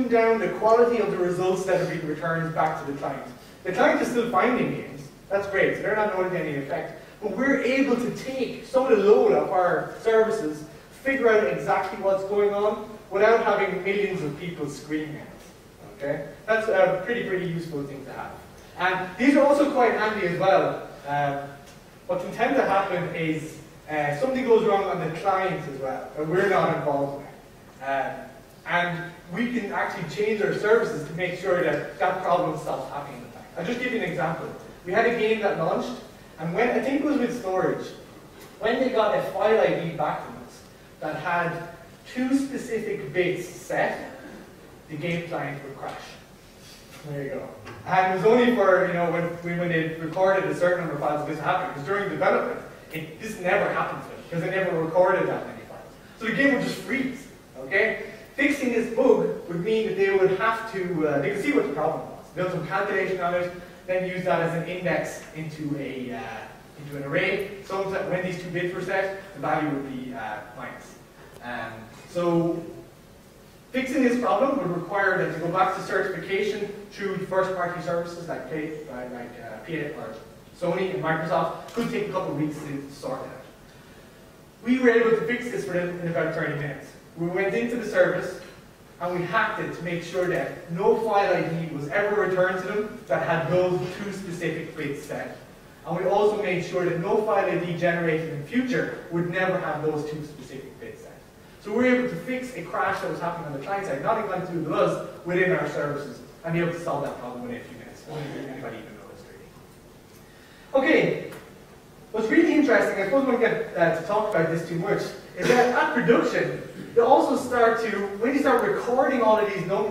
down the quality of the results that are being returned back to the client. The client is still finding games. That's great, so they're not noting any effect. But we're able to take some of the load of our services, figure out exactly what's going on without having millions of people screaming at us. Okay? That's a pretty useful thing to have. And these are also quite handy as well. What can tend to happen is something goes wrong on the client as well, and we're not involved with. And we can actually change our services to make sure that that problem stops happening. I'll just give you an example. We had a game that launched, and when, I think it was with storage, when they got a file ID back from us that had 2 specific bits set, the game client would crash. There you go. And it was only for, you know, when they recorded a certain number of files this happened, because during development, this never happened to them, because they never recorded that many files. So the game would just freeze, okay? Fixing this bug would mean that they would have to, they could see what the problem was, build some calculation on it, then use that as an index into an array. So when these 2 bits were set, the value would be minus. So fixing this problem would require them to go back to certification through first-party services like PA or Sony and Microsoft. Could take a couple of weeks to sort out. We were able to fix this for them in about 30 minutes. We went into the service and we hacked it to make sure that no file ID was ever returned to them that had those 2 specific bits set. And we also made sure that no file ID generated in future would never have those 2 specific bits set. So we were able to fix a crash that was happening on the client side, nothing like to do with us, within our services, and be able to solve that problem within a few minutes. Only if anybody even noticed, really. Okay, what's really interesting, I suppose we won't get to talk about this too much, is that at production, you also start to, when you start recording all of these numbers,